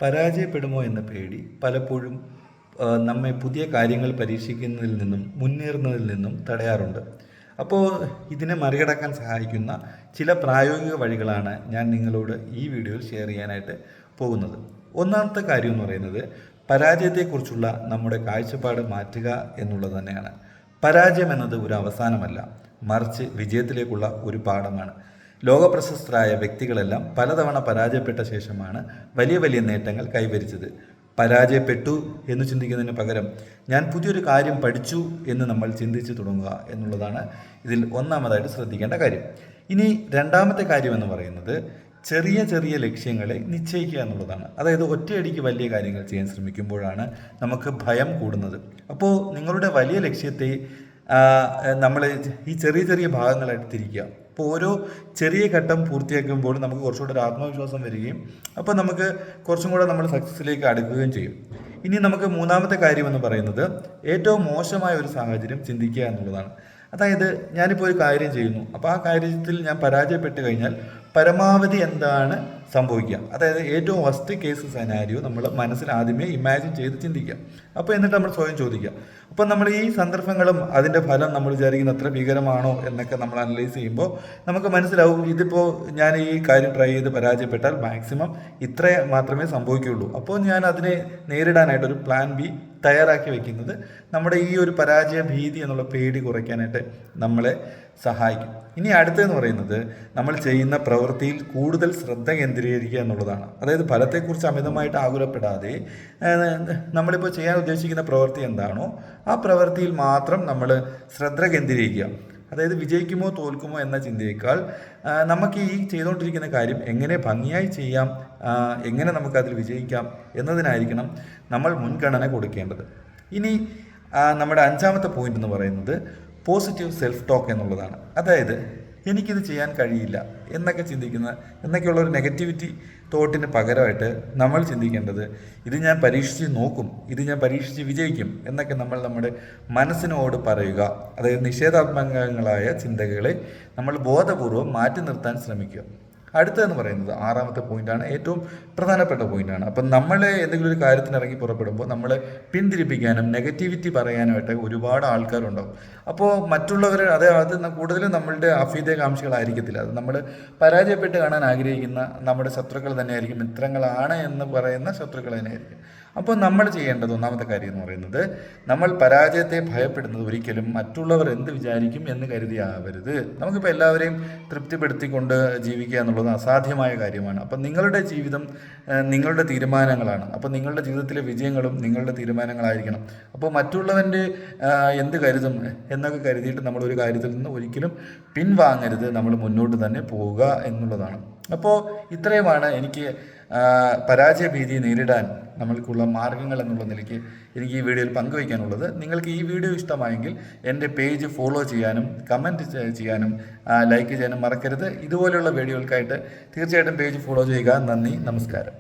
പരാജയപ്പെടുമോ എന്ന പേടി പലപ്പോഴും നമ്മെ പുതിയ കാര്യങ്ങൾ പരീക്ഷിക്കുന്നതിൽ നിന്നും മുന്നേറുന്നതിൽ നിന്നും തടയാറുണ്ട്. അപ്പോൾ ഇതിനെ മറികടക്കാൻ സഹായിക്കുന്ന ചില പ്രായോഗിക വഴികളാണ് ഞാൻ നിങ്ങളോട് ഈ വീഡിയോയിൽ ഷെയർ ചെയ്യാനായിട്ട് പോകുന്നത്. ഒന്നാമത്തെ കാര്യം എന്ന് പറയുന്നത് പരാജയത്തെക്കുറിച്ചുള്ള നമ്മുടെ കാഴ്ചപ്പാട് മാറ്റുക എന്നുള്ളത് തന്നെയാണ്. പരാജയം എന്നത് ഒരു അവസാനമല്ല, മറിച്ച് വിജയത്തിലേക്കുള്ള ഒരു പാഠമാണ്. ലോകപ്രശസ്തരായ വ്യക്തികളെല്ലാം പലതവണ പരാജയപ്പെട്ട ശേഷമാണ് വലിയ വലിയ നേട്ടങ്ങൾ കൈവരിച്ചത്. പരാജയപ്പെട്ടു എന്ന് ചിന്തിക്കുന്നതിന് പകരം ഞാൻ പുതിയൊരു കാര്യം പഠിച്ചു എന്ന് നമ്മൾ ചിന്തിച്ചു തുടങ്ങുക എന്നുള്ളതാണ് ഇതിൽ ഒന്നാമതായിട്ട് ശ്രദ്ധിക്കേണ്ട കാര്യം. ഇനി രണ്ടാമത്തെ കാര്യം എന്ന് പറയുന്നത് ചെറിയ ചെറിയ ലക്ഷ്യങ്ങളെ നിശ്ചയിക്കുക എന്നുള്ളതാണ്. അതായത് ഒറ്റയടിക്ക് വലിയ കാര്യങ്ങൾ ചെയ്യാൻ ശ്രമിക്കുമ്പോഴാണ് നമുക്ക് ഭയം കൂടുന്നത്. അപ്പോൾ നിങ്ങളുടെ വലിയ ലക്ഷ്യത്തെ നമ്മൾ ഈ ചെറിയ ചെറിയ ഭാഗങ്ങളായിട്ട് തിരിക്കുക. അപ്പോൾ ഓരോ ചെറിയ ഘട്ടം പൂർത്തിയാക്കുമ്പോൾ നമുക്ക് കുറച്ചുകൂടെ ഒരു ആത്മവിശ്വാസം വരികയും അപ്പോൾ നമുക്ക് കുറച്ചും കൂടെ നമ്മൾ സക്സസ്സിലേക്ക് അടുക്കുകയും ചെയ്യും. ഇനി നമുക്ക് മൂന്നാമത്തെ കാര്യം എന്ന് പറയുന്നത് ഏറ്റവും മോശമായ ഒരു സാഹചര്യം ചിന്തിക്കുക എന്നുള്ളതാണ്. അതായത് ഞാനിപ്പോൾ ഒരു കാര്യം ചെയ്യുന്നു, അപ്പോൾ ആ കാര്യത്തിൽ ഞാൻ പരാജയപ്പെട്ട് കഴിഞ്ഞാൽ പരമാവധി എന്താണ് സംഭവിക്കുക, അതായത് ഏറ്റവും വസ്റ്റ് കേസ് സെനാരിയോ നമ്മൾ മനസ്സിൽ ആദ്യമേ ഇമാജിൻ ചെയ്ത് ചിന്തിക്കുക. അപ്പോൾ എന്നിട്ട് നമ്മൾ സ്വയം ചോദിക്കുക, അപ്പോൾ നമ്മൾ ഈ സന്ദർഭങ്ങളും അതിൻ്റെ ഫലം നമ്മൾ വിചാരിക്കുന്ന അത്ര ഭീകരമാണോ എന്നൊക്കെ നമ്മൾ അനലൈസ് ചെയ്യുമ്പോൾ നമുക്ക് മനസ്സിലാവും ഇതിപ്പോൾ ഞാൻ ഈ കാര്യം ട്രൈ ചെയ്ത് പരാജയപ്പെട്ടാൽ മാക്സിമം ഇത്ര മാത്രമേ സംഭവിക്കുകയുള്ളൂ. അപ്പോൾ ഞാൻ അതിനെ നേരിടാനായിട്ടൊരു പ്ലാൻ ബി തയ്യാറാക്കി വെക്കുന്നത് നമ്മുടെ ഈ ഒരു പരാജയ ഭീതി എന്നുള്ള പേടി കുറയ്ക്കാനായിട്ട് നമ്മളെ സഹായിക്കും. ഇനി അടുത്തതെന്ന് പറയുന്നത് നമ്മൾ ചെയ്യുന്ന പ്രവൃത്തിയിൽ കൂടുതൽ ശ്രദ്ധ കേന്ദ്രീകരിക്കുക എന്നുള്ളതാണ്. അതായത് ഫലത്തെക്കുറിച്ച് അമിതമായിട്ട് ആകുലപ്പെടാതെ നമ്മളിപ്പോൾ ചെയ്യാൻ ഉദ്ദേശിക്കുന്ന പ്രവൃത്തി എന്താണോ ആ പ്രവൃത്തിയിൽ മാത്രം നമ്മൾ ശ്രദ്ധ കേന്ദ്രീകരിക്കുക. അതായത് വിജയിക്കുമോ തോൽക്കുമോ എന്ന ചിന്തയേക്കാൾ നമുക്ക് ഈ ചെയ്തുകൊണ്ടിരിക്കുന്ന കാര്യം എങ്ങനെ ഭംഗിയായി ചെയ്യാം, എങ്ങനെ നമുക്കതിൽ വിജയിക്കാം എന്നതിനായിരിക്കണം നമ്മൾ മുൻഗണന കൊടുക്കേണ്ടത്. ഇനി നമ്മുടെ അഞ്ചാമത്തെ പോയിന്റ് എന്ന് പറയുന്നത് പോസിറ്റീവ് സെൽഫ് ടോക്ക് എന്നുള്ളതാണ്. അതായത് എനിക്കിത് ചെയ്യാൻ കഴിയില്ല എന്നൊക്കെയുള്ള ഒരു നെഗറ്റിവിറ്റി തോട്ടിന് പകരമായിട്ട് നമ്മൾ ചിന്തിക്കേണ്ടത് ഇത് ഞാൻ പരീക്ഷിച്ച് നോക്കും, ഇത് ഞാൻ പരീക്ഷിച്ച് വിജയിക്കും എന്നൊക്കെ നമ്മൾ നമ്മുടെ മനസ്സിനോട് പറയുക. അതായത് നിഷേധാത്മകങ്ങളായ ചിന്തകളെ നമ്മൾ ബോധപൂർവം മാറ്റി നിർത്താൻ ശ്രമിക്കുക. അടുത്തതെന്ന് പറയുന്നത് ആറാമത്തെ പോയിന്റാണ്, ഏറ്റവും പ്രധാനപ്പെട്ട പോയിന്റാണ്. അപ്പം നമ്മൾ എന്തെങ്കിലും ഒരു കാര്യത്തിന് ഇറങ്ങി പുറപ്പെടുമ്പോൾ നമ്മളെ പിന്തിരിപ്പിക്കാനും നെഗറ്റിവിറ്റി പറയാനുമായിട്ട് ഒരുപാട് ആൾക്കാരുണ്ടാവും. അപ്പോൾ മറ്റുള്ളവർ അത് കൂടുതലും നമ്മളുടെ അഭ്യുദയകാംക്ഷികളായിരിക്കത്തില്ല, അത് നമ്മൾ പരാജയപ്പെട്ട് കാണാൻ ആഗ്രഹിക്കുന്ന നമ്മുടെ ശത്രുക്കൾ തന്നെയായിരിക്കും, മിത്രങ്ങളാണ് എന്ന് പറയുന്ന ശത്രുക്കൾ തന്നെയായിരിക്കും. അപ്പോൾ നമ്മൾ ചെയ്യേണ്ടത് ഒന്നാമത്തെ കാര്യം എന്ന് പറയുന്നത് നമ്മൾ പരാജയത്തെ ഭയപ്പെടുന്നത് ഒരിക്കലും മറ്റുള്ളവർ എന്ത് വിചാരിക്കും എന്ന് കരുതിയാവരുത്. നമുക്കിപ്പോൾ എല്ലാവരെയും തൃപ്തിപ്പെടുത്തിക്കൊണ്ട് ജീവിക്കുക എന്നുള്ളത് അസാധ്യമായ കാര്യമാണ്. അപ്പം നിങ്ങളുടെ ജീവിതം നിങ്ങളുടെ തീരുമാനങ്ങളാണ്. അപ്പോൾ നിങ്ങളുടെ ജീവിതത്തിലെ വിജയങ്ങളും നിങ്ങളുടെ തീരുമാനങ്ങളായിരിക്കണം. അപ്പോൾ മറ്റുള്ളവൻ്റെ എന്ത് കരുതും എന്നൊക്കെ കരുതിയിട്ട് നമ്മളൊരു കാര്യത്തിൽ നിന്ന് ഒരിക്കലും പിൻവാങ്ങരുത്, നമ്മൾ മുന്നോട്ട് തന്നെ പോവുക എന്നുള്ളതാണ്. അപ്പോൾ ഇത്രയുമാണ് എനിക്ക് പരാജയ ഭീതി നേരിടാൻ നമ്മൾക്കുള്ള മാർഗങ്ങൾ എന്നുള്ള നിലയ്ക്ക് എനിക്ക് ഈ വീഡിയോയിൽ പങ്കുവയ്ക്കാനുള്ളത്. നിങ്ങൾക്ക് ഈ വീഡിയോ ഇഷ്ടമായെങ്കിൽ എൻ്റെ പേജ് ഫോളോ ചെയ്യാനും കമൻറ്റ് ചെയ്യാനും ലൈക്ക് ചെയ്യാനും മറക്കരുത്. ഇതുപോലെയുള്ള വീഡിയോകൾക്കായിട്ട് തീർച്ചയായിട്ടും പേജ് ഫോളോ ചെയ്യുക. നന്ദി, നമസ്കാരം.